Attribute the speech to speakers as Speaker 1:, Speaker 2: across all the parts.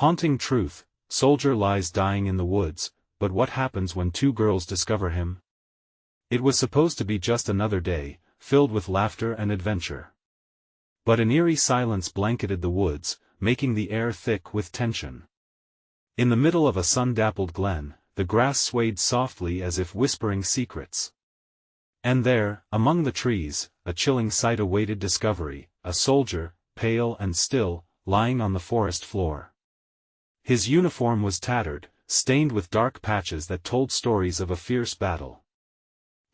Speaker 1: Haunting truth, soldier lies dying in the woods, but what happens when two girls discover him? It was supposed to be just another day, filled with laughter and adventure. But an eerie silence blanketed the woods, making the air thick with tension. In the middle of a sun-dappled glen, the grass swayed softly as if whispering secrets. And there, among the trees, a chilling sight awaited discovery, a soldier, pale and still, lying on the forest floor. His uniform was tattered, stained with dark patches that told stories of a fierce battle.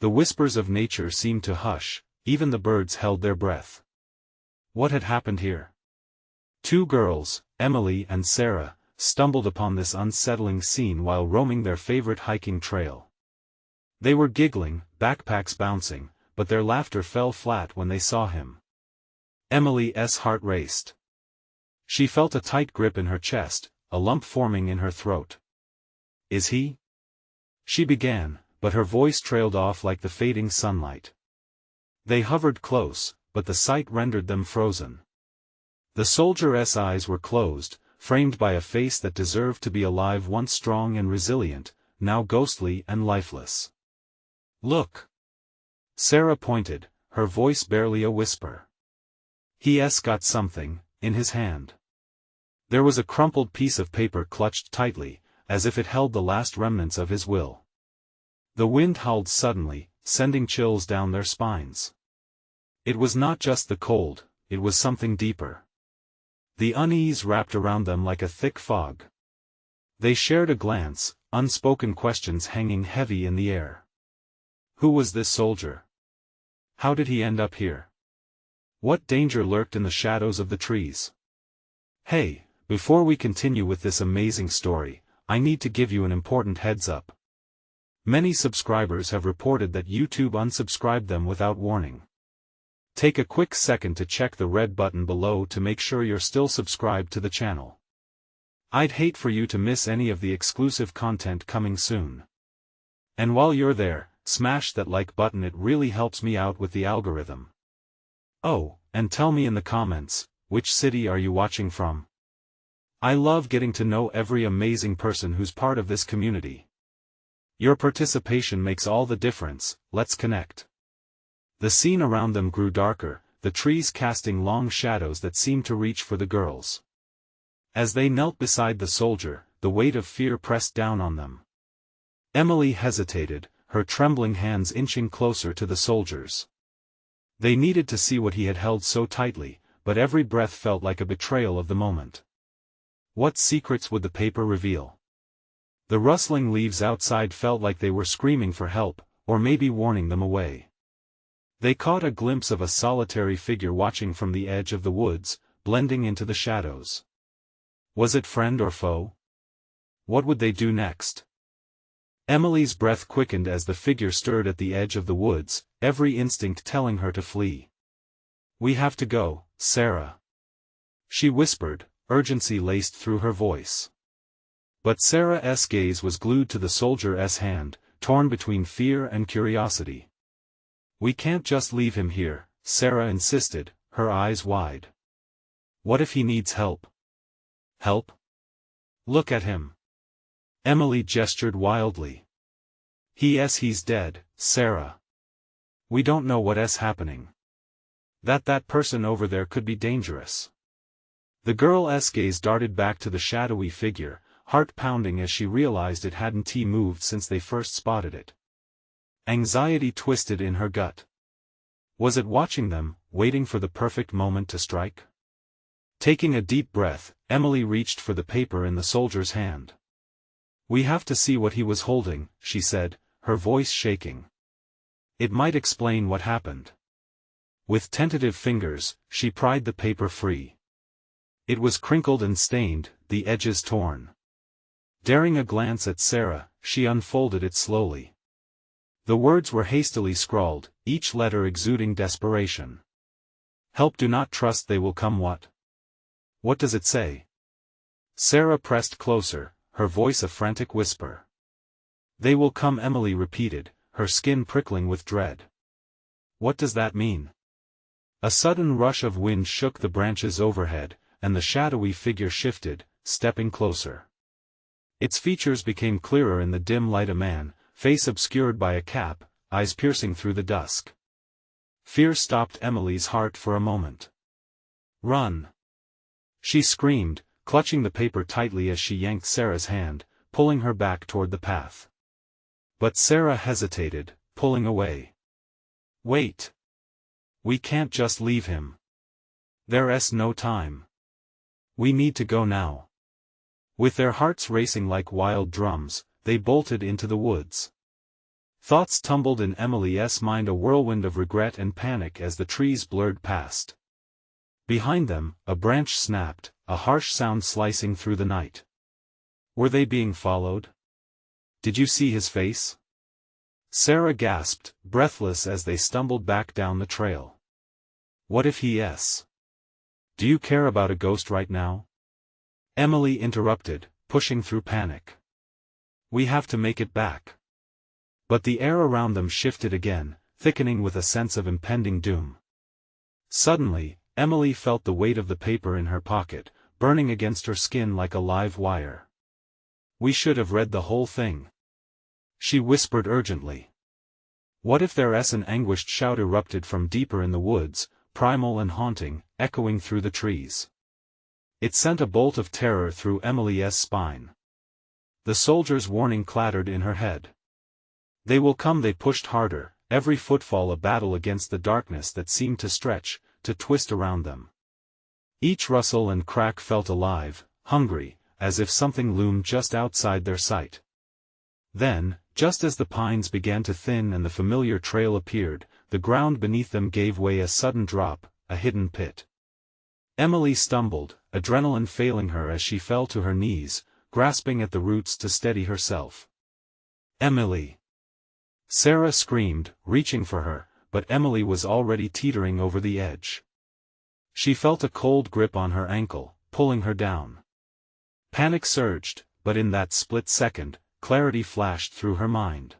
Speaker 1: The whispers of nature seemed to hush, even the birds held their breath. What had happened here? Two girls, Emily and Sarah, stumbled upon this unsettling scene while roaming their favorite hiking trail. They were giggling, backpacks bouncing, but their laughter fell flat when they saw him. Emily's heart raced. She felt a tight grip in her chest, a lump forming in her throat. "Is he?" she began, but her voice trailed off like the fading sunlight. They hovered close, but the sight rendered them frozen. The soldier's eyes were closed, framed by a face that deserved to be alive, once strong and resilient, now ghostly and lifeless. "Look!" Sarah pointed, her voice barely a whisper. He's got something in his hand. There was a crumpled piece of paper clutched tightly, as if it held the last remnants of his will. The wind howled suddenly, sending chills down their spines. It was not just the cold, it was something deeper. The unease wrapped around them like a thick fog. They shared a glance, unspoken questions hanging heavy in the air. Who was this soldier? How did he end up here? What danger lurked in the shadows of the trees? Hey, before we continue with this amazing story, I need to give you an important heads up. Many subscribers have reported that YouTube unsubscribed them without warning. Take a quick second to check the red button below to make sure you're still subscribed to the channel. I'd hate for you to miss any of the exclusive content coming soon. And while you're there, smash that like button, it really helps me out with the algorithm. Oh, and tell me in the comments, which city are you watching from? I love getting to know every amazing person who's part of this community. Your participation makes all the difference. Let's connect. The scene around them grew darker, the trees casting long shadows that seemed to reach for the girls. As they knelt beside the soldier, the weight of fear pressed down on them. Emily hesitated, her trembling hands inching closer to the soldier's. They needed to see what he had held so tightly, but every breath felt like a betrayal of the moment. What secrets would the paper reveal? The rustling leaves outside felt like they were screaming for help, or maybe warning them away. They caught a glimpse of a solitary figure watching from the edge of the woods, blending into the shadows. Was it friend or foe? What would they do next? Emily's breath quickened as the figure stirred at the edge of the woods, every instinct telling her to flee. "We have to go, Sarah," she whispered, urgency laced through her voice. But Sarah's gaze was glued to the soldier's hand, torn between fear and curiosity. "We can't just leave him here," Sarah insisted, her eyes wide. "What if he needs help?" "Help? Look at him." Emily gestured wildly. He's dead, Sarah. We don't know what's happening. That person over there could be dangerous." The girl's gaze darted back to the shadowy figure, heart pounding as she realized it hadn't moved since they first spotted it. Anxiety twisted in her gut. Was it watching them, waiting for the perfect moment to strike? Taking a deep breath, Emily reached for the paper in the soldier's hand. "We have to see what he was holding," she said, her voice shaking. "It might explain what happened." With tentative fingers, she pried the paper free. It was crinkled and stained, the edges torn. Daring a glance at Sarah, she unfolded it slowly. The words were hastily scrawled, each letter exuding desperation. "Help, do not trust, they will come." What does it say? Sarah pressed closer, her voice a frantic whisper. "They will come," Emily repeated, her skin prickling with dread. What does that mean? A sudden rush of wind shook the branches overhead, and the shadowy figure shifted, stepping closer. Its features became clearer in the dim light: a man, face obscured by a cap, eyes piercing through the dusk. Fear stopped Emily's heart for a moment. "Run!" she screamed, clutching the paper tightly as she yanked Sarah's hand, pulling her back toward the path. But Sarah hesitated, pulling away. "Wait. We can't just leave him. There's no time. We need to go now." With their hearts racing like wild drums, they bolted into the woods. Thoughts tumbled in Emily's mind, a whirlwind of regret and panic as the trees blurred past. Behind them, a branch snapped, a harsh sound slicing through the night. Were they being followed? "Did you see his face?" Sarah gasped, breathless as they stumbled back down the trail. "What if he—" "Do you care about a ghost right now?" Emily interrupted, pushing through panic. "We have to make it back." But the air around them shifted again, thickening with a sense of impending doom. Suddenly, Emily felt the weight of the paper in her pocket, burning against her skin like a live wire. "We should have read the whole thing," she whispered urgently. What if there's an anguished shout erupted from deeper in the woods, primal and haunting, echoing through the trees. It sent a bolt of terror through Emily's spine. The soldier's warning clattered in her head. "They will come." They pushed harder, every footfall a battle against the darkness that seemed to stretch, to twist around them. Each rustle and crack felt alive, hungry, as if something loomed just outside their sight. Then, just as the pines began to thin and the familiar trail appeared, the ground beneath them gave way. A sudden drop, a hidden pit. Emily stumbled, adrenaline failing her as she fell to her knees, grasping at the roots to steady herself. "Emily!" Sarah screamed, reaching for her, but Emily was already teetering over the edge. She felt a cold grip on her ankle, pulling her down. Panic surged, but in that split second, clarity flashed through her mind.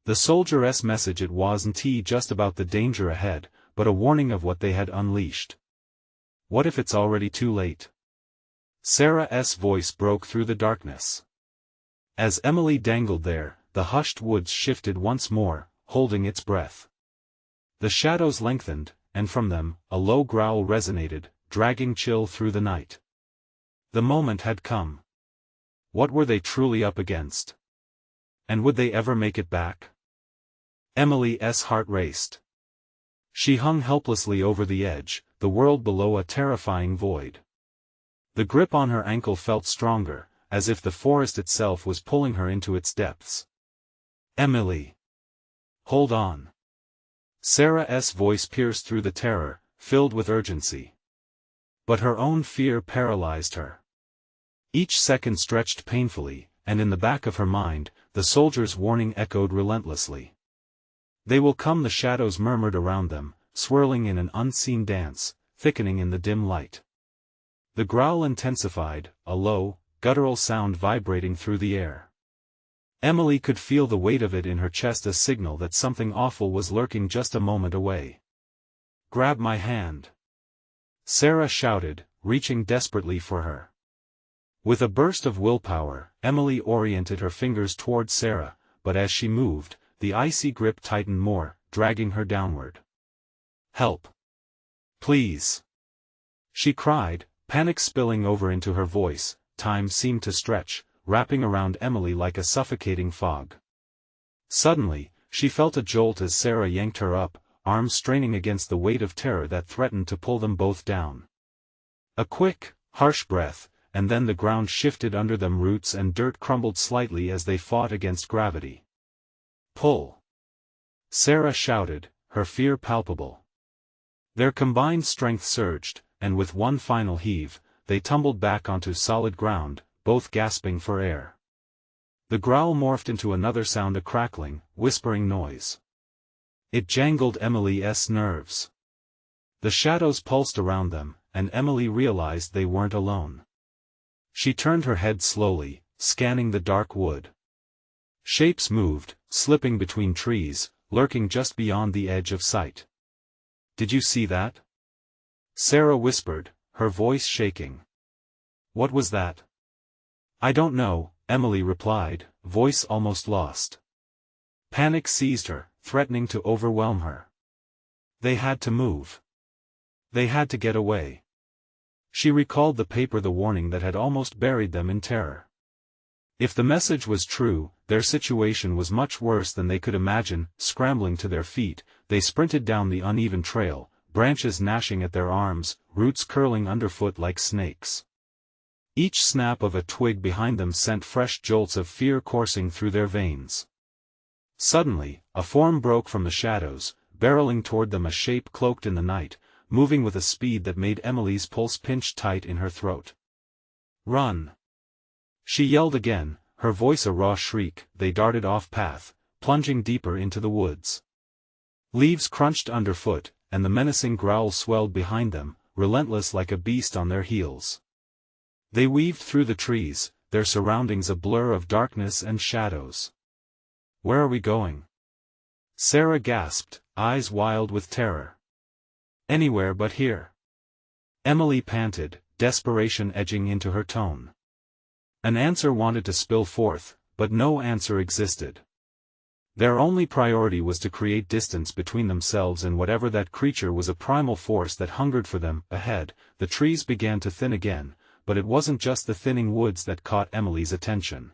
Speaker 1: The soldier's message, it wasn't just about the danger ahead, but a warning of what they had unleashed. What if it's already too late? Sarah's voice broke through the darkness. As Emily dangled there, the hushed woods shifted once more, holding its breath. The shadows lengthened, and from them, a low growl resonated, dragging chill through the night. The moment had come. What were they truly up against? And would they ever make it back? Emily's heart raced. She hung helplessly over the edge, the world below a terrifying void. The grip on her ankle felt stronger, as if the forest itself was pulling her into its depths. "Emily! Hold on!" Sarah's voice pierced through the terror, filled with urgency. But her own fear paralyzed her. Each second stretched painfully, and in the back of her mind, the soldier's warning echoed relentlessly. "They will come." The shadows murmured around them, swirling in an unseen dance, thickening in the dim light. The growl intensified, a low, guttural sound vibrating through the air. Emily could feel the weight of it in her chest, a signal that something awful was lurking just a moment away. "Grab my hand!" Sarah shouted, reaching desperately for her. With a burst of willpower, Emily oriented her fingers toward Sarah, but as she moved, the icy grip tightened more, dragging her downward. "Help! Please!" she cried, panic spilling over into her voice. Time seemed to stretch, wrapping around Emily like a suffocating fog. Suddenly, she felt a jolt as Sarah yanked her up, arms straining against the weight of terror that threatened to pull them both down. A quick, harsh breath, and then the ground shifted under them. Roots and dirt crumbled slightly as they fought against gravity. "Pull!" Sarah shouted, her fear palpable. Their combined strength surged, and with one final heave, they tumbled back onto solid ground, both gasping for air. The growl morphed into another sound, a crackling, whispering noise. It jangled Emily's nerves. The shadows pulsed around them, and Emily realized they weren't alone. She turned her head slowly, scanning the dark wood. Shapes moved, slipping between trees, lurking just beyond the edge of sight. "Did you see that?" Sarah whispered, her voice shaking. What was that? I don't know, Emily replied, voice almost lost. Panic seized her, threatening to overwhelm her. They had to move. They had to get away. She recalled the paper, the warning that had almost buried them in terror. If the message was true, their situation was much worse than they could imagine. Scrambling to their feet, they sprinted down the uneven trail, branches gnashing at their arms, roots curling underfoot like snakes. Each snap of a twig behind them sent fresh jolts of fear coursing through their veins. Suddenly, a form broke from the shadows, barreling toward them, a shape cloaked in the night, moving with a speed that made Emily's pulse pinch tight in her throat. Run! She yelled again, her voice a raw shriek. They darted off path, plunging deeper into the woods. Leaves crunched underfoot, and the menacing growl swelled behind them, relentless like a beast on their heels. They weaved through the trees, their surroundings a blur of darkness and shadows. Where are we going? Sarah gasped, eyes wild with terror. Anywhere but here. Emily panted, desperation edging into her tone. An answer wanted to spill forth, but no answer existed. Their only priority was to create distance between themselves and whatever that creature was, a primal force that hungered for them. Ahead, the trees began to thin again, but it wasn't just the thinning woods that caught Emily's attention.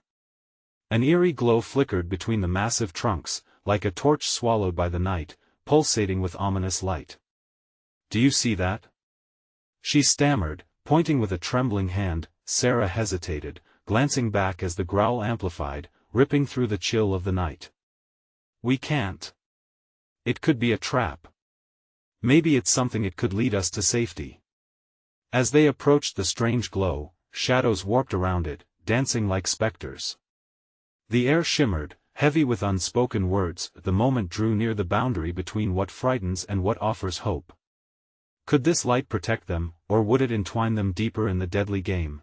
Speaker 1: An eerie glow flickered between the massive trunks, like a torch swallowed by the night, pulsating with ominous light. Do you see that? She stammered, pointing with a trembling hand. Sarah hesitated, glancing back as the growl amplified, ripping through the chill of the night. We can't. It could be a trap. Maybe it's something, it could lead us to safety. As they approached the strange glow, shadows warped around it, dancing like specters. The air shimmered, heavy with unspoken words. The moment drew near the boundary between what frightens and what offers hope. Could this light protect them, or would it entwine them deeper in the deadly game?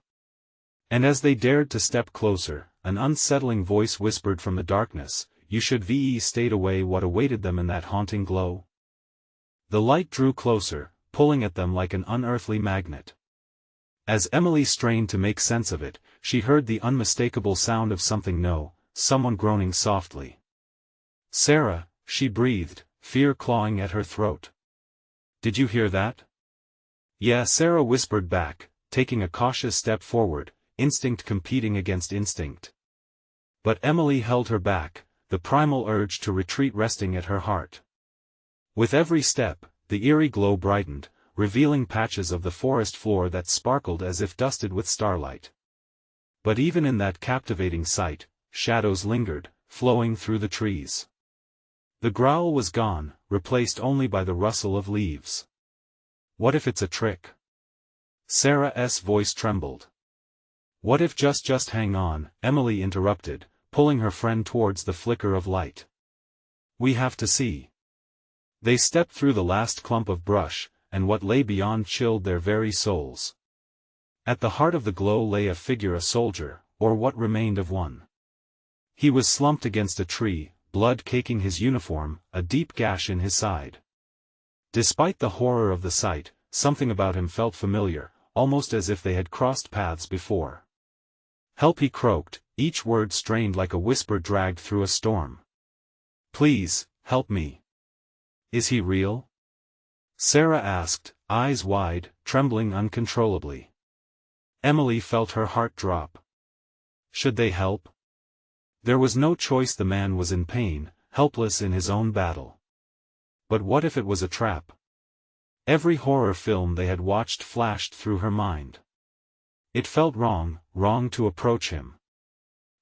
Speaker 1: And as they dared to step closer, an unsettling voice whispered from the darkness, "You should have stayed away." What awaited them in that haunting glow? The light drew closer, pulling at them like an unearthly magnet. As Emily strained to make sense of it, she heard the unmistakable sound of something. No, someone groaning softly. Sarah, she breathed, fear clawing at her throat. Did you hear that? Yeah, Sarah whispered back, taking a cautious step forward, instinct competing against instinct. But Emily held her back, the primal urge to retreat resting at her heart. With every step, the eerie glow brightened, revealing patches of the forest floor that sparkled as if dusted with starlight. But even in that captivating sight, shadows lingered, flowing through the trees. The growl was gone, replaced only by the rustle of leaves. What if it's a trick? Sarah's voice trembled. What if just hang on, Emily interrupted, pulling her friend towards the flicker of light. We have to see. They stepped through the last clump of brush, and what lay beyond chilled their very souls. At the heart of the glow lay a figure, a soldier, or what remained of one. He was slumped against a tree, blood caking his uniform, a deep gash in his side. Despite the horror of the sight, something about him felt familiar, almost as if they had crossed paths before. Help, he croaked, each word strained like a whisper dragged through a storm. Please, help me. Is he real? Sarah asked, eyes wide, trembling uncontrollably. Emily felt her heart drop. Should they help? There was no choice. The man was in pain, helpless in his own battle. But what if it was a trap? Every horror film they had watched flashed through her mind. It felt wrong to approach him.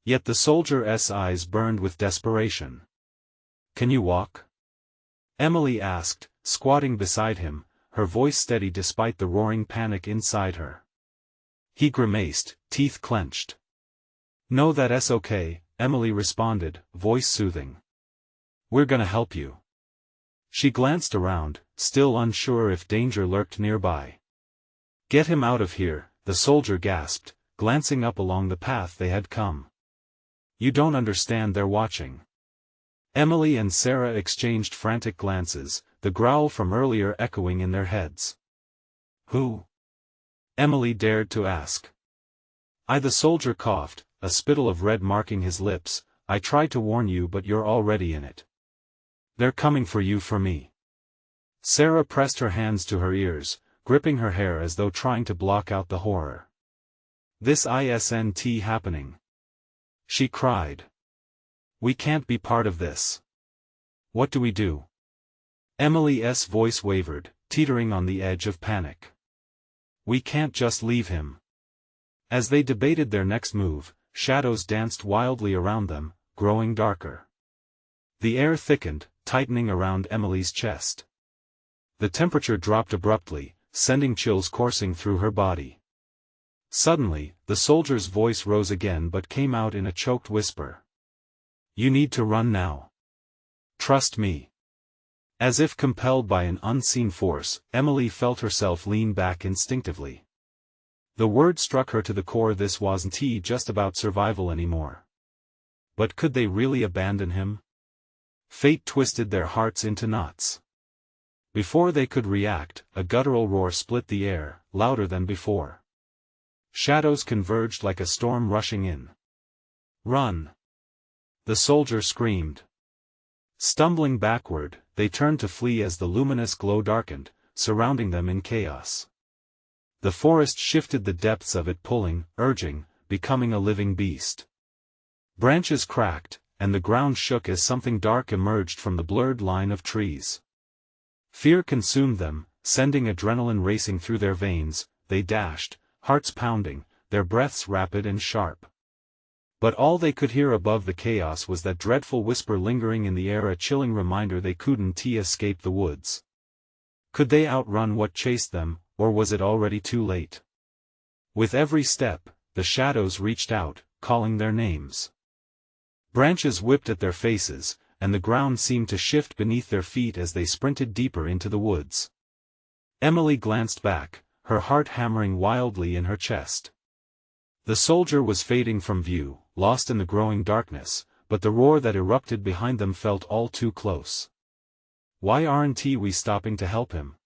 Speaker 1: Yet the soldier's eyes burned with desperation. Can you walk? Emily asked, squatting beside him, her voice steady despite the roaring panic inside her. He grimaced, teeth clenched. No, that's okay, Emily responded, voice soothing. We're gonna help you. She glanced around, still unsure if danger lurked nearby. Get him out of here, the soldier gasped, glancing up along the path they had come. You don't understand, they're watching. Emily and Sarah exchanged frantic glances, the growl from earlier echoing in their heads. Who? Emily dared to ask. The soldier coughed, a spittle of red marking his lips. I tried to warn you, but you're already in it. They're coming for you, for me. Sarah pressed her hands to her ears, gripping her hair as though trying to block out the horror. This isn't happening, she cried. We can't be part of this. What do we do? Emily's voice wavered, teetering on the edge of panic. We can't just leave him. As they debated their next move, shadows danced wildly around them, growing darker. The air thickened, tightening around Emily's chest. The temperature dropped abruptly, sending chills coursing through her body. Suddenly, the soldier's voice rose again but came out in a choked whisper. You need to run now. Trust me. As if compelled by an unseen force, Emily felt herself lean back instinctively. The word struck her to the core. This wasn't just about survival anymore. But could they really abandon him? Fate twisted their hearts into knots. Before they could react, a guttural roar split the air, louder than before. Shadows converged like a storm rushing in. Run! The soldier screamed. Stumbling backward, they turned to flee as the luminous glow darkened, surrounding them in chaos. The forest shifted, the depths of it pulling, urging, becoming a living beast. Branches cracked, and the ground shook as something dark emerged from the blurred line of trees. Fear consumed them, sending adrenaline racing through their veins. They dashed, hearts pounding, their breaths rapid and sharp. But all they could hear above the chaos was that dreadful whisper lingering in the air, a chilling reminder they couldn't escape the woods. Could they outrun what chased them, or was it already too late? With every step, the shadows reached out, calling their names. Branches whipped at their faces, and the ground seemed to shift beneath their feet as they sprinted deeper into the woods. Emily glanced back, her heart hammering wildly in her chest. The soldier was fading from view, lost in the growing darkness, but the roar that erupted behind them felt all too close. Why aren't we stopping to help him?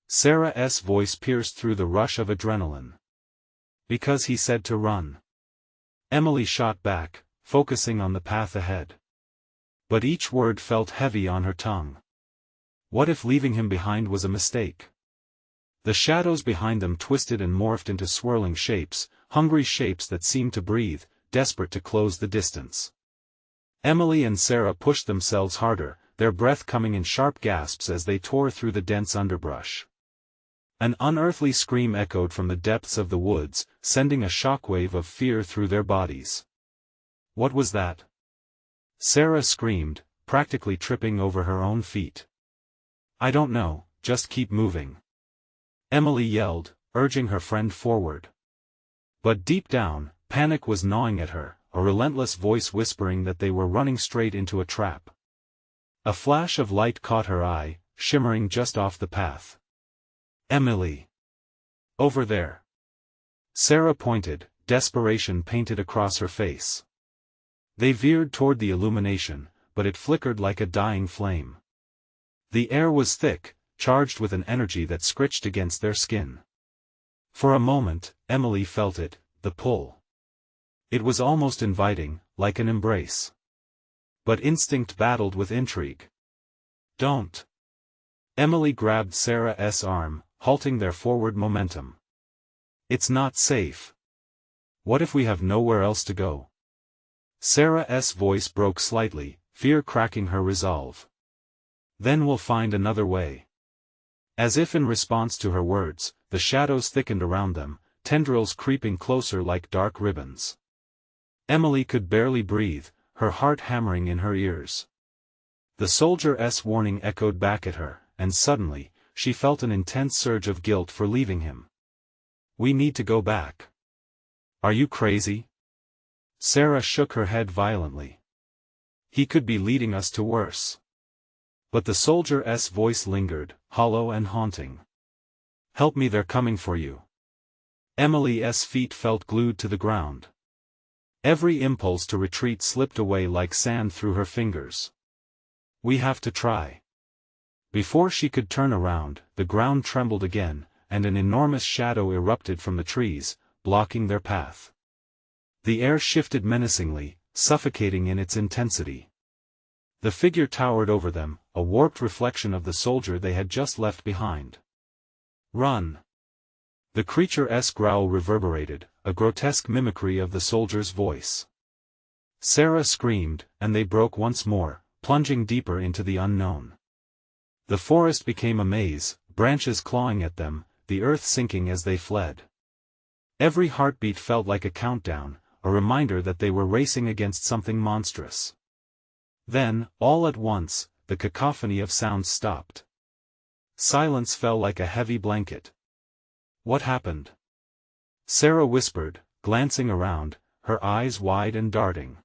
Speaker 1: Sarah's voice pierced through the rush of adrenaline. Because he said to run. Emily shot back, focusing on the path ahead. But each word felt heavy on her tongue. What if leaving him behind was a mistake? The shadows behind them twisted and morphed into swirling shapes, hungry shapes that seemed to breathe, desperate to close the distance. Emily and Sarah pushed themselves harder, their breath coming in sharp gasps as they tore through the dense underbrush. An unearthly scream echoed from the depths of the woods, sending a shockwave of fear through their bodies. What was that? Sarah screamed, practically tripping over her own feet. I don't know, just keep moving. Emily yelled, urging her friend forward. But deep down, panic was gnawing at her, a relentless voice whispering that they were running straight into a trap. A flash of light caught her eye, shimmering just off the path. Emily! Over there! Sarah pointed, desperation painted across her face. They veered toward the illumination, but it flickered like a dying flame. The air was thick, charged with an energy that scritched against their skin. For a moment, Emily felt it, the pull. It was almost inviting, like an embrace. But instinct battled with intrigue. Don't! Emily grabbed Sarah's arm, halting their forward momentum. It's not safe. What if we have nowhere else to go? Sarah's voice broke slightly, fear cracking her resolve. Then we'll find another way. As if in response to her words, the shadows thickened around them, tendrils creeping closer like dark ribbons. Emily could barely breathe, her heart hammering in her ears. The soldier's warning echoed back at her, and suddenly, she felt an intense surge of guilt for leaving him. We need to go back. Are you crazy? Sarah shook her head violently. He could be leading us to worse. But the soldier's voice lingered, hollow and haunting. Help me, they're coming for you. Emily's feet felt glued to the ground. Every impulse to retreat slipped away like sand through her fingers. We have to try. Before she could turn around, the ground trembled again, and an enormous shadow erupted from the trees, blocking their path. The air shifted menacingly, suffocating in its intensity. The figure towered over them, a warped reflection of the soldier they had just left behind. "Run!" The creature's growl reverberated, a grotesque mimicry of the soldier's voice. Sarah screamed, and they broke once more, plunging deeper into the unknown. The forest became a maze, branches clawing at them, the earth sinking as they fled. Every heartbeat felt like a countdown, a reminder that they were racing against something monstrous. Then, all at once, the cacophony of sounds stopped. Silence fell like a heavy blanket. "What happened?" Sarah whispered, glancing around, her eyes wide and darting.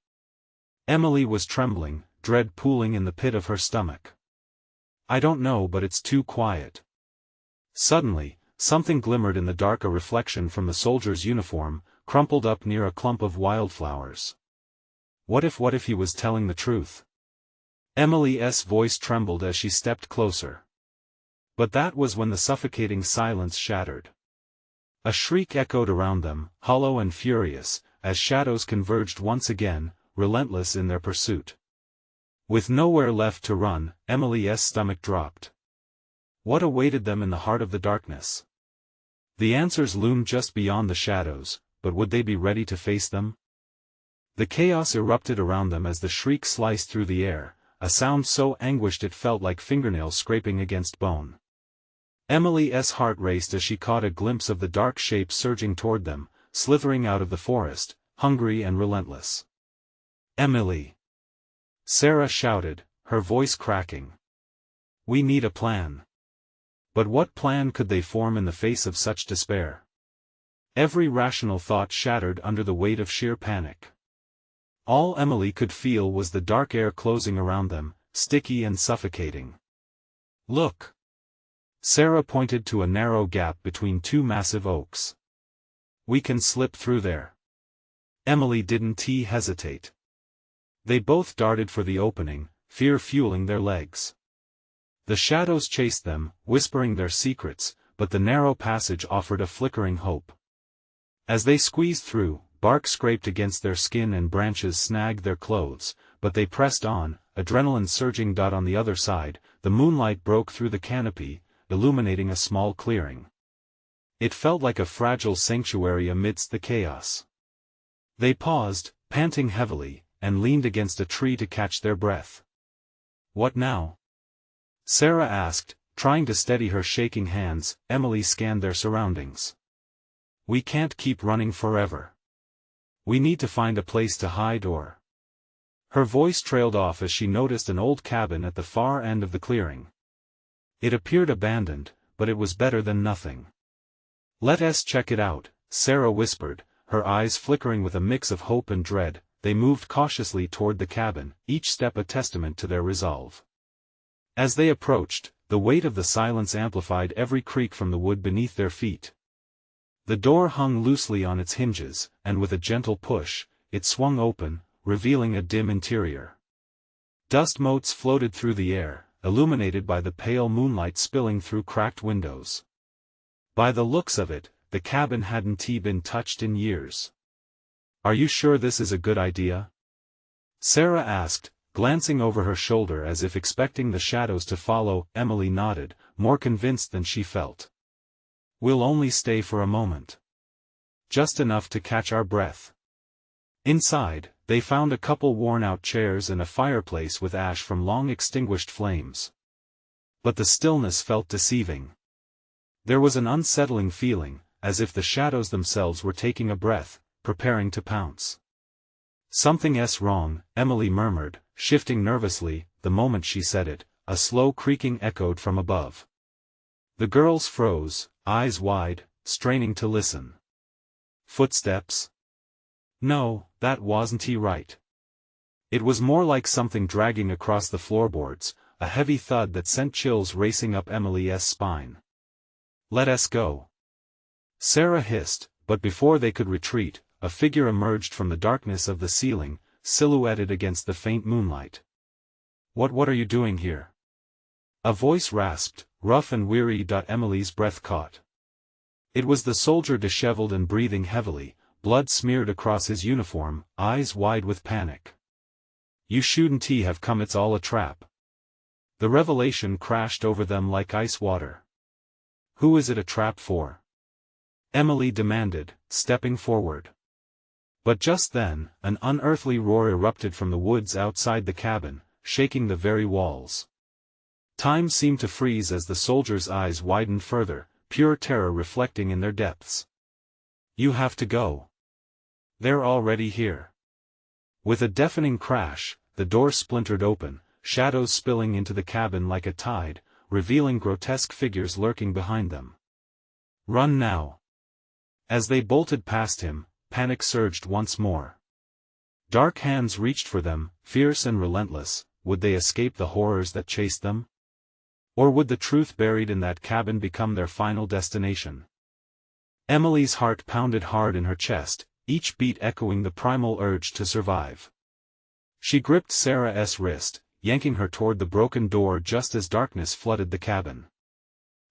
Speaker 1: Emily was trembling, dread pooling in the pit of her stomach. "I don't know, but it's too quiet." Suddenly, something glimmered in the dark, a reflection from the soldier's uniform, crumpled up near a clump of wildflowers. What if he was telling the truth? Emily's voice trembled as she stepped closer. But that was when the suffocating silence shattered. A shriek echoed around them, hollow and furious, as shadows converged once again, relentless in their pursuit. With nowhere left to run, Emily's stomach dropped. What awaited them in the heart of the darkness? The answers loomed just beyond the shadows, but would they be ready to face them? The chaos erupted around them as the shriek sliced through the air, a sound so anguished it felt like fingernails scraping against bone. Emily's heart raced as she caught a glimpse of the dark shape surging toward them, slithering out of the forest, hungry and relentless. "Emily!" Sarah shouted, her voice cracking. "We need a plan." But what plan could they form in the face of such despair? Every rational thought shattered under the weight of sheer panic. All Emily could feel was the dark air closing around them, sticky and suffocating. "Look!" Sarah pointed to a narrow gap between two massive oaks. "We can slip through there." Emily didn't hesitate. They both darted for the opening, fear fueling their legs. The shadows chased them, whispering their secrets, but the narrow passage offered a flickering hope. As they squeezed through, bark scraped against their skin and branches snagged their clothes, but they pressed on, adrenaline surging. On the other side, the moonlight broke through the canopy, illuminating a small clearing. It felt like a fragile sanctuary amidst the chaos. They paused, panting heavily, and leaned against a tree to catch their breath. "What now?" Sarah asked, trying to steady her shaking hands. Emily scanned their surroundings. "We can't keep running forever. We need to find a place to hide or—" Her voice trailed off as she noticed an old cabin at the far end of the clearing. It appeared abandoned, but it was better than nothing. "Let's check it out," Sarah whispered, her eyes flickering with a mix of hope and dread. They moved cautiously toward the cabin, each step a testament to their resolve. As they approached, the weight of the silence amplified every creak from the wood beneath their feet. The door hung loosely on its hinges, and with a gentle push, it swung open, revealing a dim interior. Dust motes floated through the air, illuminated by the pale moonlight spilling through cracked windows. By the looks of it, the cabin hadn't been touched in years. "Are you sure this is a good idea?" Sarah asked, glancing over her shoulder as if expecting the shadows to follow. Emily nodded, more convinced than she felt. "We'll only stay for a moment. Just enough to catch our breath." Inside, they found a couple worn-out chairs and a fireplace with ash from long extinguished flames. But the stillness felt deceiving. There was an unsettling feeling, as if the shadows themselves were taking a breath, preparing to pounce. "Something's wrong," Emily murmured, shifting nervously. The moment she said it, a slow creaking echoed from above. The girls froze, eyes wide, straining to listen. Footsteps? No, that wasn't right. It was more like something dragging across the floorboards, a heavy thud that sent chills racing up Emily's spine. "Let us go," Sarah hissed, but before they could retreat, a figure emerged from the darkness of the ceiling, silhouetted against the faint moonlight. What are you doing here?" A voice rasped, rough and weary. Emily's breath caught. It was the soldier, disheveled and breathing heavily, blood smeared across his uniform, eyes wide with panic. "You shouldn't have come, it's all a trap." The revelation crashed over them like ice water. "Who is it a trap for?" Emily demanded, stepping forward. But just then, an unearthly roar erupted from the woods outside the cabin, shaking the very walls. Time seemed to freeze as the soldiers' eyes widened further, pure terror reflecting in their depths. "You have to go. They're already here." With a deafening crash, the door splintered open, shadows spilling into the cabin like a tide, revealing grotesque figures lurking behind them. "Run now." As they bolted past him, panic surged once more. Dark hands reached for them, fierce and relentless. Would they escape the horrors that chased them? Or would the truth buried in that cabin become their final destination? Emily's heart pounded hard in her chest, each beat echoing the primal urge to survive. She gripped Sarah's wrist, yanking her toward the broken door just as darkness flooded the cabin.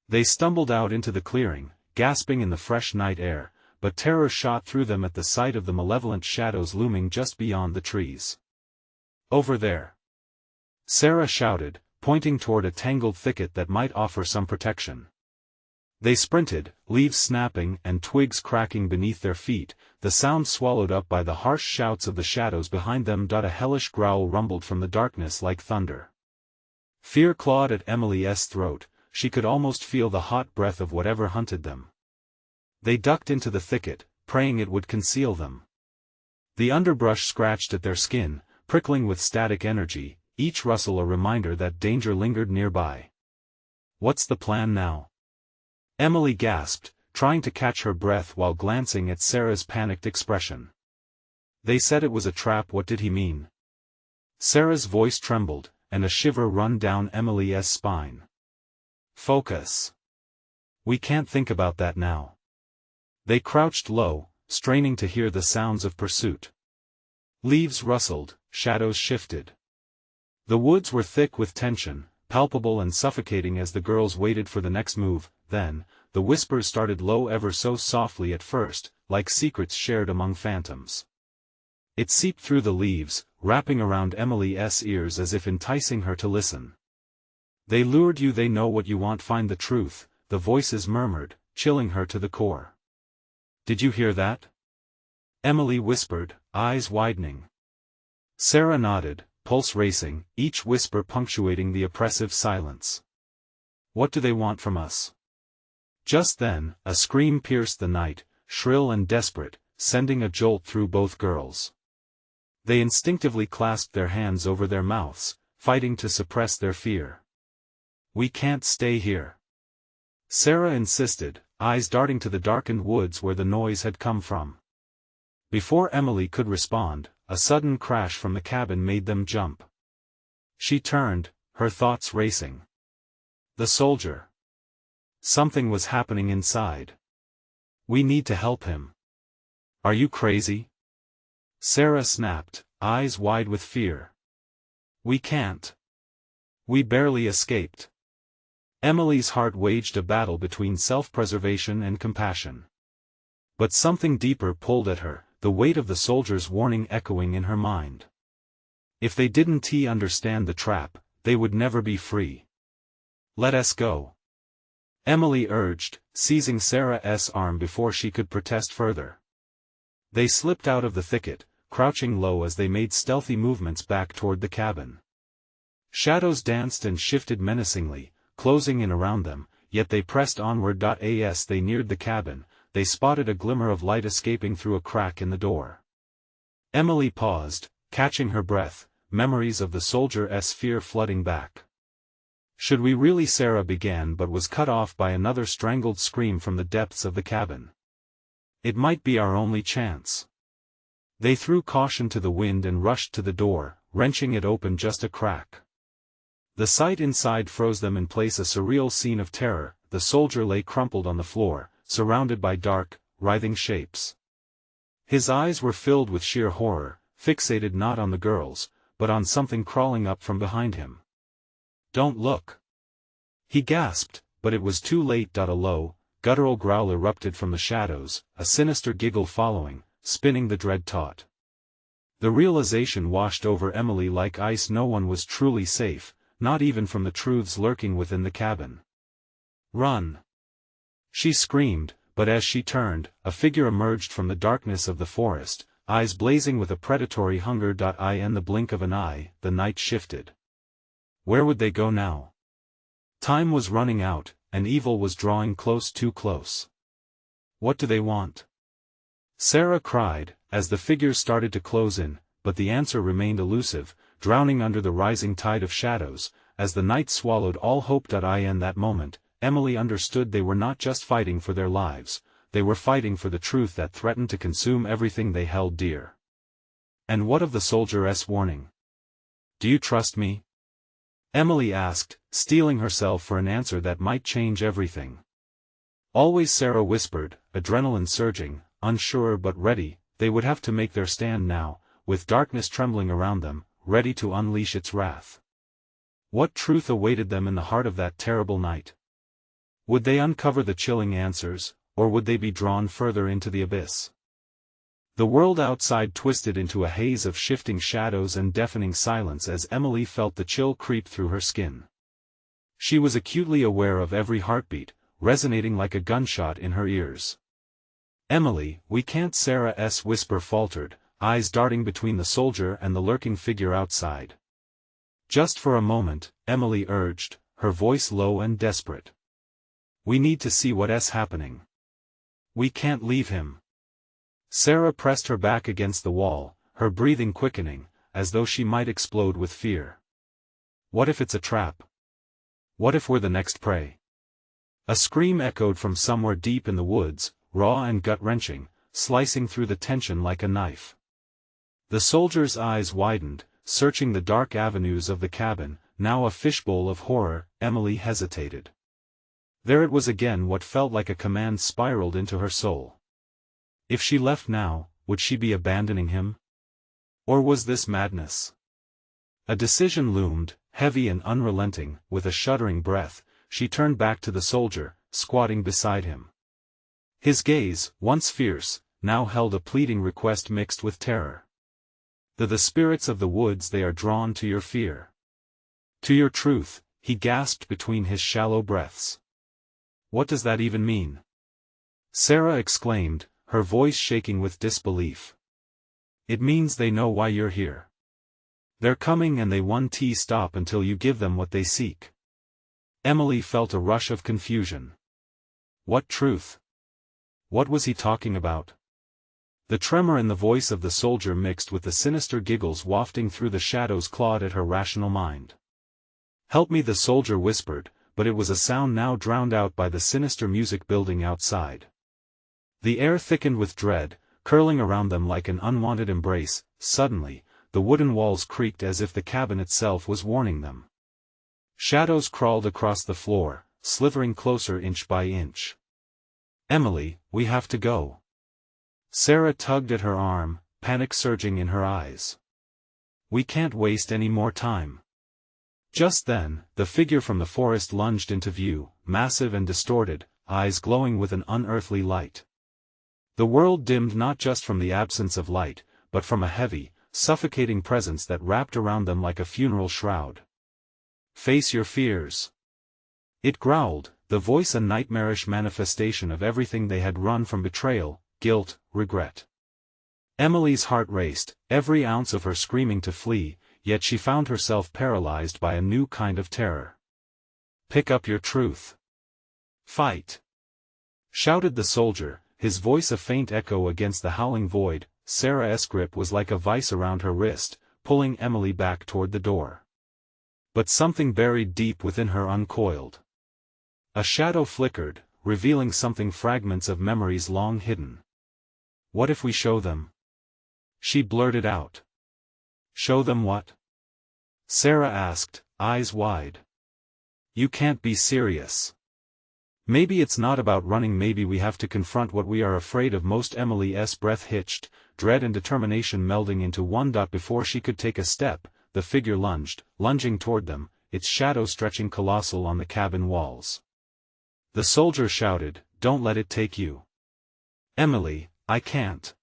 Speaker 1: They stumbled out into the clearing, gasping in the fresh night air, but terror shot through them at the sight of the malevolent shadows looming just beyond the trees. "Over there!" Sarah shouted, pointing toward a tangled thicket that might offer some protection. They sprinted, leaves snapping and twigs cracking beneath their feet, the sound swallowed up by the harsh shouts of the shadows behind them. A hellish growl rumbled from the darkness like thunder. Fear clawed at Emily's throat, she could almost feel the hot breath of whatever hunted them. They ducked into the thicket, praying it would conceal them. The underbrush scratched at their skin, prickling with static energy, each rustle a reminder that danger lingered nearby. "What's the plan now?" Emily gasped, trying to catch her breath while glancing at Sarah's panicked expression. "They said it was a trap, what did he mean?" Sarah's voice trembled, and a shiver ran down Emily's spine. "Focus. We can't think about that now." They crouched low, straining to hear the sounds of pursuit. Leaves rustled, shadows shifted. The woods were thick with tension, palpable and suffocating as the girls waited for the next move. Then, the whispers started low, ever so softly at first, like secrets shared among phantoms. It seeped through the leaves, wrapping around Emily's ears as if enticing her to listen. "They lured you, they know what you want, find the truth," the voices murmured, chilling her to the core. "Did you hear that?" Emily whispered, eyes widening. Sarah nodded, pulse racing, each whisper punctuating the oppressive silence. "What do they want from us?" Just then, a scream pierced the night, shrill and desperate, sending a jolt through both girls. They instinctively clasped their hands over their mouths, fighting to suppress their fear. "We can't stay here," Sarah insisted, eyes darting to the darkened woods where the noise had come from. Before Emily could respond, a sudden crash from the cabin made them jump. She turned, her thoughts racing. The soldier. Something was happening inside. "We need to help him." "Are you crazy?" Sarah snapped, eyes wide with fear. "We can't. We barely escaped." Emily's heart waged a battle between self-preservation and compassion. But something deeper pulled at her, the weight of the soldier's warning echoing in her mind. If they didn't understand the trap, they would never be free. "Let us go," Emily urged, seizing Sarah's arm before she could protest further. They slipped out of the thicket, crouching low as they made stealthy movements back toward the cabin. Shadows danced and shifted menacingly, closing in around them, yet they pressed onward. As they neared the cabin, they spotted a glimmer of light escaping through a crack in the door. Emily paused, catching her breath, memories of the soldier's fear flooding back. "Should we really?" Sarah began but was cut off by another strangled scream from the depths of the cabin. "It might be our only chance." They threw caution to the wind and rushed to the door, wrenching it open just a crack. The sight inside froze them in place, a surreal scene of terror. The soldier lay crumpled on the floor, surrounded by dark, writhing shapes. His eyes were filled with sheer horror, fixated not on the girls, but on something crawling up from behind him. "Don't look!" he gasped, but it was too late. A low, guttural growl erupted from the shadows, a sinister giggle following, spinning the dread taut. The realization washed over Emily like ice. No one was truly safe, not even from the truths lurking within the cabin. "Run!" she screamed, but as she turned, a figure emerged from the darkness of the forest, eyes blazing with a predatory hunger. In the blink of an eye, the night shifted. Where would they go now? Time was running out, and evil was drawing close, too close. "What do they want?" Sarah cried, as the figures started to close in, but the answer remained elusive, drowning under the rising tide of shadows, as the night swallowed all hope. In that moment, Emily understood they were not just fighting for their lives, they were fighting for the truth that threatened to consume everything they held dear. "And what of the soldier's warning? Do you trust me?" Emily asked, steeling herself for an answer that might change everything. "Always," Sarah whispered, adrenaline surging, unsure but ready. They would have to make their stand now, with darkness trembling around them, ready to unleash its wrath. What truth awaited them in the heart of that terrible night? Would they uncover the chilling answers, or would they be drawn further into the abyss? The world outside twisted into a haze of shifting shadows and deafening silence as Emily felt the chill creep through her skin. She was acutely aware of every heartbeat, resonating like a gunshot in her ears. "Emily, we can't." Sarah's whisper faltered, eyes darting between the soldier and the lurking figure outside. "Just for a moment," Emily urged, her voice low and desperate. "We need to see what's happening. We can't leave him." Sarah pressed her back against the wall, her breathing quickening, as though she might explode with fear. "What if it's a trap? What if we're the next prey?" A scream echoed from somewhere deep in the woods, raw and gut-wrenching, slicing through the tension like a knife. The soldier's eyes widened, searching the dark avenues of the cabin, now a fishbowl of horror. Emily hesitated. There it was again, what felt like a command spiraled into her soul. If she left now, would she be abandoning him? Or was this madness? A decision loomed, heavy and unrelenting. With a shuddering breath, she turned back to the soldier, squatting beside him. His gaze, once fierce, now held a pleading request mixed with terror. The spirits of the woods, they are drawn to your fear. To your truth," he gasped between his shallow breaths. "What does that even mean?" Sarah exclaimed, her voice shaking with disbelief. "It means they know why you're here. They're coming and they won't stop until you give them what they seek." Emily felt a rush of confusion. What truth? What was he talking about? The tremor in the voice of the soldier mixed with the sinister giggles wafting through the shadows clawed at her rational mind. "Help me," the soldier whispered, but it was a sound now drowned out by the sinister music building outside. The air thickened with dread, curling around them like an unwanted embrace. Suddenly, the wooden walls creaked as if the cabin itself was warning them. Shadows crawled across the floor, slithering closer inch by inch. "Emily, we have to go." Sarah tugged at her arm, panic surging in her eyes. "We can't waste any more time." Just then, the figure from the forest lunged into view, massive and distorted, eyes glowing with an unearthly light. The world dimmed not just from the absence of light, but from a heavy, suffocating presence that wrapped around them like a funeral shroud. "Face your fears," it growled, the voice a nightmarish manifestation of everything they had run from: betrayal, guilt, regret. Emily's heart raced, every ounce of her screaming to flee, yet she found herself paralyzed by a new kind of terror. "Pick up your truth. Fight!" shouted the soldier, his voice a faint echo against the howling void. Sarah's grip was like a vice around her wrist, pulling Emily back toward the door. But something buried deep within her uncoiled. A shadow flickered, revealing something, fragments of memories long hidden. "What if we show them?" she blurted out. "Show them what?" Sarah asked, eyes wide. "You can't be serious." "Maybe it's not about running, maybe we have to confront what we are afraid of most." Emily's breath hitched, dread and determination melding into one. Before she could take a step, the figure lunging toward them, its shadow stretching colossal on the cabin walls. The soldier shouted, "Don't let it take you." "Emily, I can't."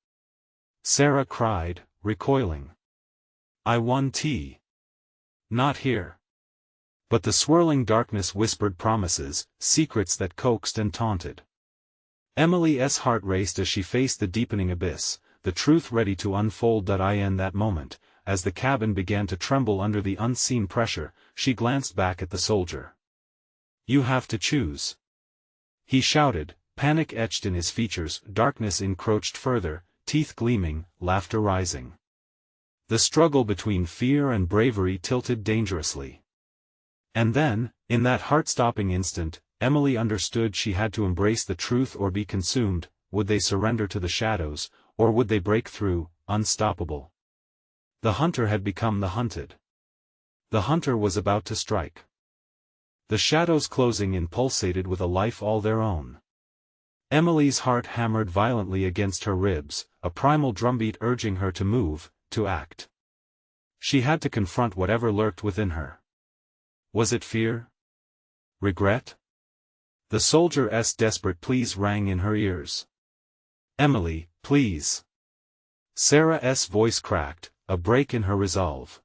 Speaker 1: Sarah cried, recoiling. I won tea. Not here. But the swirling darkness whispered promises, secrets that coaxed and taunted. Emily's heart raced as she faced the deepening abyss, the truth ready to unfold. In that moment, as the cabin began to tremble under the unseen pressure, she glanced back at the soldier. You have to choose. He shouted, panic etched in his features. Darkness encroached further, teeth gleaming, laughter rising. The struggle between fear and bravery tilted dangerously. And then, in that heart-stopping instant, Emily understood she had to embrace the truth or be consumed. Would they surrender to the shadows, or would they break through, unstoppable? The hunter had become the hunted. The hunter was about to strike. The shadows closing in pulsated with a life all their own. Emily's heart hammered violently against her ribs, a primal drumbeat urging her to move, to act. She had to confront whatever lurked within her. Was it fear? Regret? The soldier's desperate pleas rang in her ears. Emily, please. Sarah's voice cracked, a break in her resolve.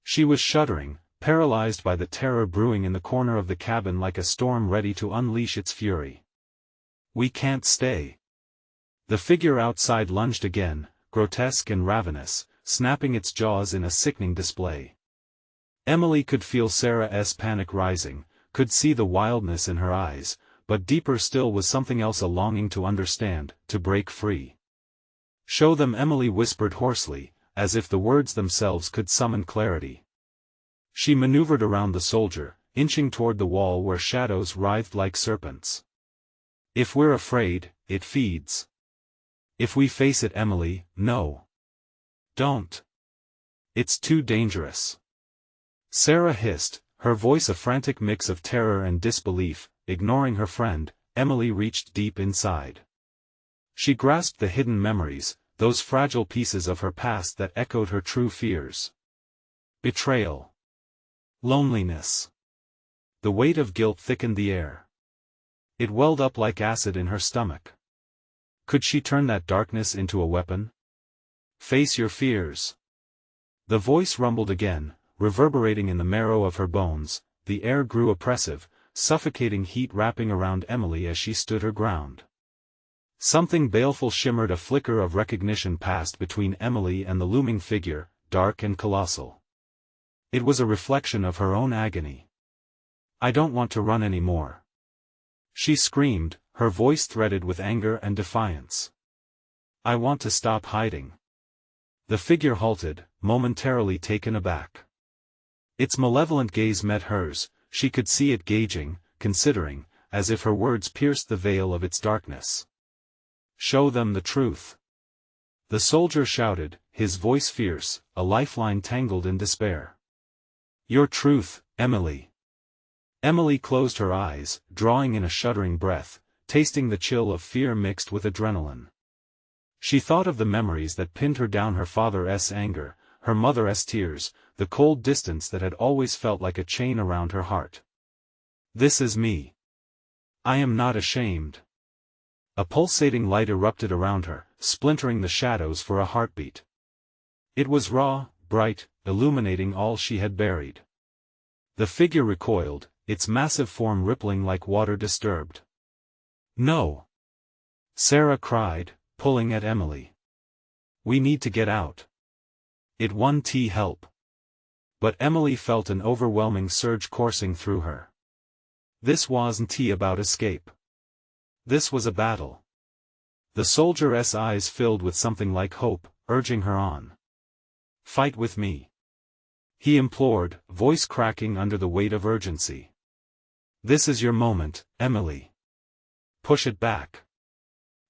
Speaker 1: She was shuddering, paralyzed by the terror brewing in the corner of the cabin like a storm ready to unleash its fury. We can't stay. The figure outside lunged again, grotesque and ravenous, snapping its jaws in a sickening display. Emily could feel Sarah's panic rising, could see the wildness in her eyes, but deeper still was something else, a longing to understand, to break free. Show them, Emily whispered hoarsely, as if the words themselves could summon clarity. She maneuvered around the soldier, inching toward the wall where shadows writhed like serpents. If we're afraid, it feeds. If we face it, Emily, no. Don't. It's too dangerous. Sarah hissed, her voice a frantic mix of terror and disbelief. Ignoring her friend, Emily reached deep inside. She grasped the hidden memories, those fragile pieces of her past that echoed her true fears. Betrayal. Loneliness. The weight of guilt thickened the air. It welled up like acid in her stomach. Could she turn that darkness into a weapon? Face your fears. The voice rumbled again, reverberating in the marrow of her bones. The air grew oppressive, suffocating heat wrapping around Emily as she stood her ground. Something baleful shimmered, a flicker of recognition passed between Emily and the looming figure, dark and colossal. It was a reflection of her own agony. I don't want to run anymore. She screamed, her voice threaded with anger and defiance. I want to stop hiding. The figure halted, momentarily taken aback. Its malevolent gaze met hers. She could see it gauging, considering, as if her words pierced the veil of its darkness. Show them the truth. The soldier shouted, his voice fierce, a lifeline tangled in despair. Your truth, Emily. Emily closed her eyes, drawing in a shuddering breath, tasting the chill of fear mixed with adrenaline. She thought of the memories that pinned her down, her father's anger, her mother's tears, the cold distance that had always felt like a chain around her heart. This is me. I am not ashamed. A pulsating light erupted around her, splintering the shadows for a heartbeat. It was raw, bright, illuminating all she had buried. The figure recoiled, its massive form rippling like water disturbed. No! Sarah cried, pulling at Emily. We need to get out. It won tea help. But Emily felt an overwhelming surge coursing through her. This wasn't tea about escape. This was a battle. The soldier's eyes filled with something like hope, urging her on. Fight with me. He implored, voice cracking under the weight of urgency. This is your moment, Emily. Push it back.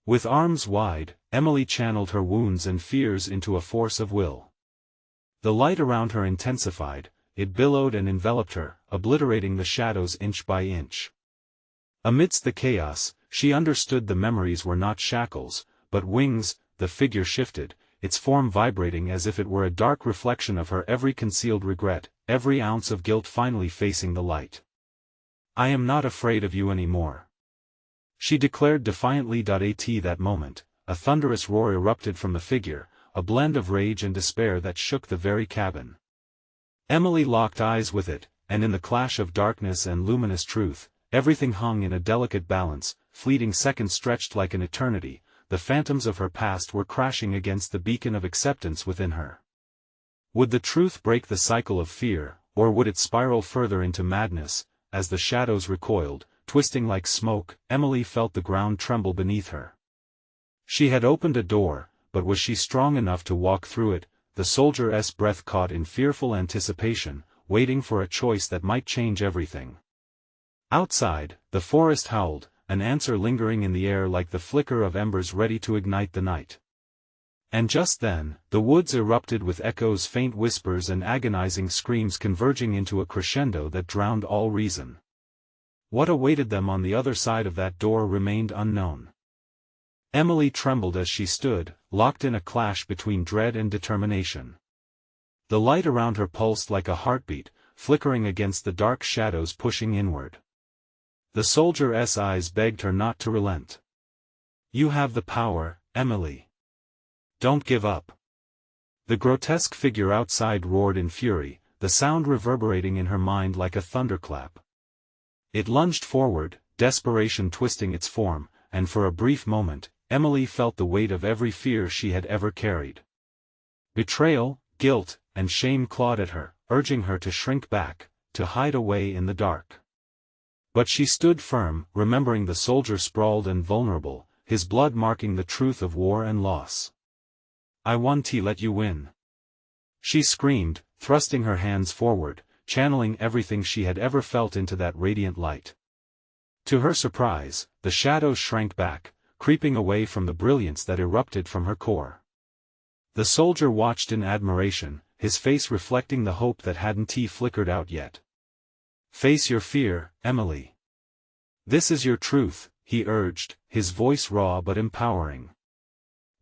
Speaker 1: With arms wide, Emily channeled her wounds and fears into a force of will. The light around her intensified, it billowed and enveloped her, obliterating the shadows inch by inch. Amidst the chaos, she understood the memories were not shackles, but wings. The figure shifted, its form vibrating as if it were a dark reflection of her every concealed regret, every ounce of guilt finally facing the light. I am not afraid of you anymore. She declared defiantly. At that moment, a thunderous roar erupted from the figure, a blend of rage and despair that shook the very cabin. Emily locked eyes with it, and in the clash of darkness and luminous truth, everything hung in a delicate balance. Fleeting seconds stretched like an eternity, the phantoms of her past were crashing against the beacon of acceptance within her. Would the truth break the cycle of fear, or would it spiral further into madness? As the shadows recoiled, twisting like smoke, Emily felt the ground tremble beneath her. She had opened a door, but was she strong enough to walk through it? The soldier's breath caught in fearful anticipation, waiting for a choice that might change everything. Outside, the forest howled, an answer lingering in the air like the flicker of embers ready to ignite the night. And just then, the woods erupted with echoes, faint whispers and agonizing screams converging into a crescendo that drowned all reason. What awaited them on the other side of that door remained unknown. Emily trembled as she stood, locked in a clash between dread and determination. The light around her pulsed like a heartbeat, flickering against the dark shadows pushing inward. The soldier's eyes begged her not to relent. "You have the power, Emily. Don't give up." The grotesque figure outside roared in fury, the sound reverberating in her mind like a thunderclap. It lunged forward, desperation twisting its form, and for a brief moment, Emily felt the weight of every fear she had ever carried. Betrayal, guilt, and shame clawed at her, urging her to shrink back, to hide away in the dark. But she stood firm, remembering the soldier sprawled and vulnerable, his blood marking the truth of war and loss. "I won't let you win," she screamed, thrusting her hands forward, channeling everything she had ever felt into that radiant light. To her surprise, the shadows shrank back, creeping away from the brilliance that erupted from her core. The soldier watched in admiration, his face reflecting the hope that hadn't flickered out yet. "Face your fear, Emily. This is your truth," he urged, his voice raw but empowering.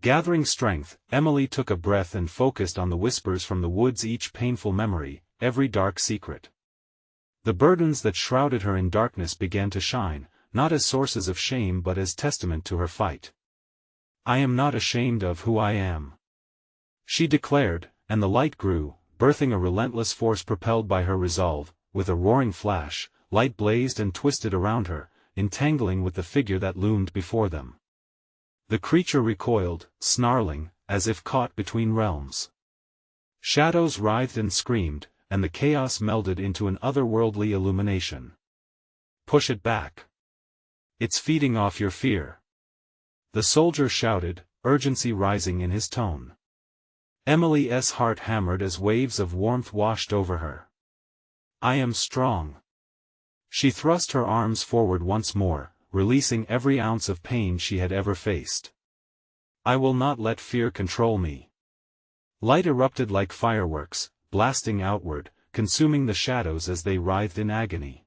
Speaker 1: Gathering strength, Emily took a breath and focused on the whispers from the woods, each painful memory, every dark secret. The burdens that shrouded her in darkness began to shine, not as sources of shame but as testament to her fight. "I am not ashamed of who I am," she declared, and the light grew, birthing a relentless force propelled by her resolve. With a roaring flash, light blazed and twisted around her, entangling with the figure that loomed before them. The creature recoiled, snarling, as if caught between realms. Shadows writhed and screamed, and the chaos melded into an otherworldly illumination. "Push it back. It's feeding off your fear," the soldier shouted, urgency rising in his tone. Emily's heart hammered as waves of warmth washed over her. "I am strong." She thrust her arms forward once more, releasing every ounce of pain she had ever faced. "I will not let fear control me." Light erupted like fireworks, blasting outward, consuming the shadows as they writhed in agony.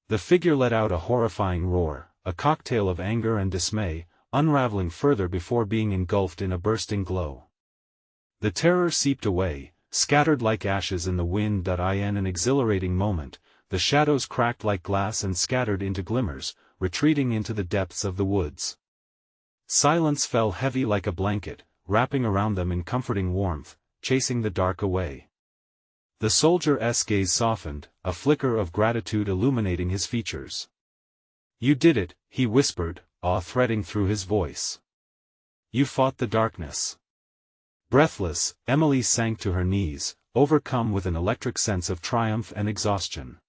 Speaker 1: The figure let out a horrifying roar, a cocktail of anger and dismay, unraveling further before being engulfed in a bursting glow. The terror seeped away, scattered like ashes in the wind. In an exhilarating moment, the shadows cracked like glass and scattered into glimmers, retreating into the depths of the woods. Silence fell heavy like a blanket, wrapping around them in comforting warmth, chasing the dark away. The soldier's gaze softened, a flicker of gratitude illuminating his features. "You did it," he whispered, awe threading through his voice. "You fought the darkness." Breathless, Emily sank to her knees, overcome with an electric sense of triumph and exhaustion.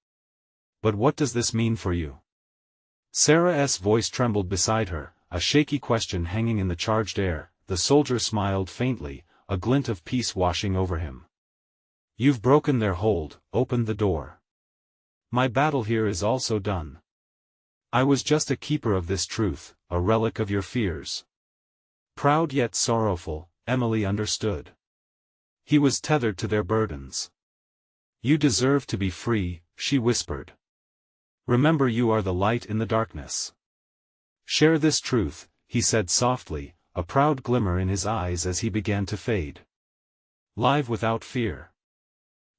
Speaker 1: "But what does this mean for you?" Sarah's voice trembled beside her, a shaky question hanging in the charged air. The soldier smiled faintly, a glint of peace washing over him. "You've broken their hold, opened the door. My battle here is also done. I was just a keeper of this truth, a relic of your fears." Proud yet sorrowful, Emily understood. He was tethered to their burdens. "You deserve to be free," she whispered. "Remember, you are the light in the darkness. Share this truth," he said softly, a proud glimmer in his eyes as he began to fade. "Live without fear."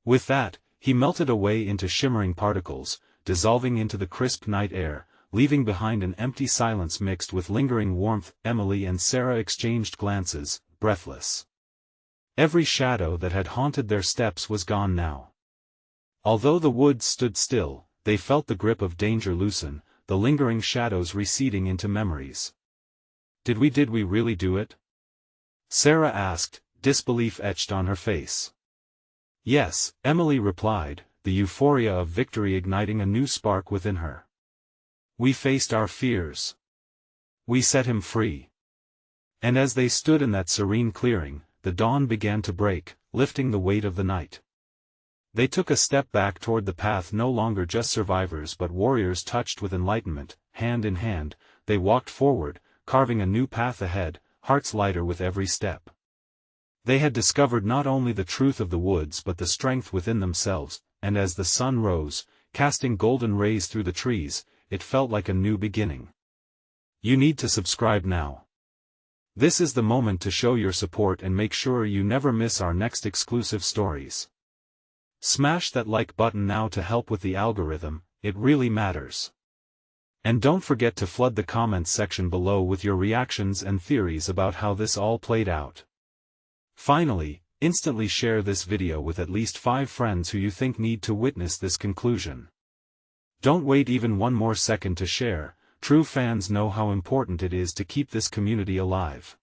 Speaker 1: With that, he melted away into shimmering particles, dissolving into the crisp night air, leaving behind an empty silence mixed with lingering warmth. Emily and Sarah exchanged glances, breathless. Every shadow that had haunted their steps was gone now. Although the woods stood still, they felt the grip of danger loosen, the lingering shadows receding into memories. Did we really do it? Sarah asked, disbelief etched on her face. Yes, Emily replied, the euphoria of victory igniting a new spark within her. We faced our fears. We set him free. And as they stood in that serene clearing, the dawn began to break, lifting the weight of the night. They took a step back toward the path, no longer just survivors but warriors touched with enlightenment. Hand in hand, they walked forward, carving a new path ahead, hearts lighter with every step. They had discovered not only the truth of the woods but the strength within themselves, and as the sun rose, casting golden rays through the trees, it felt like a new beginning. You need to subscribe now. This is the moment to show your support and make sure you never miss our next exclusive stories. Smash that like button now to help with the algorithm, it really matters. And don't forget to flood the comments section below with your reactions and theories about how this all played out. Finally, instantly share this video with at least 5 friends who you think need to witness this conclusion. Don't wait even one more second to share. True fans know how important it is to keep this community alive.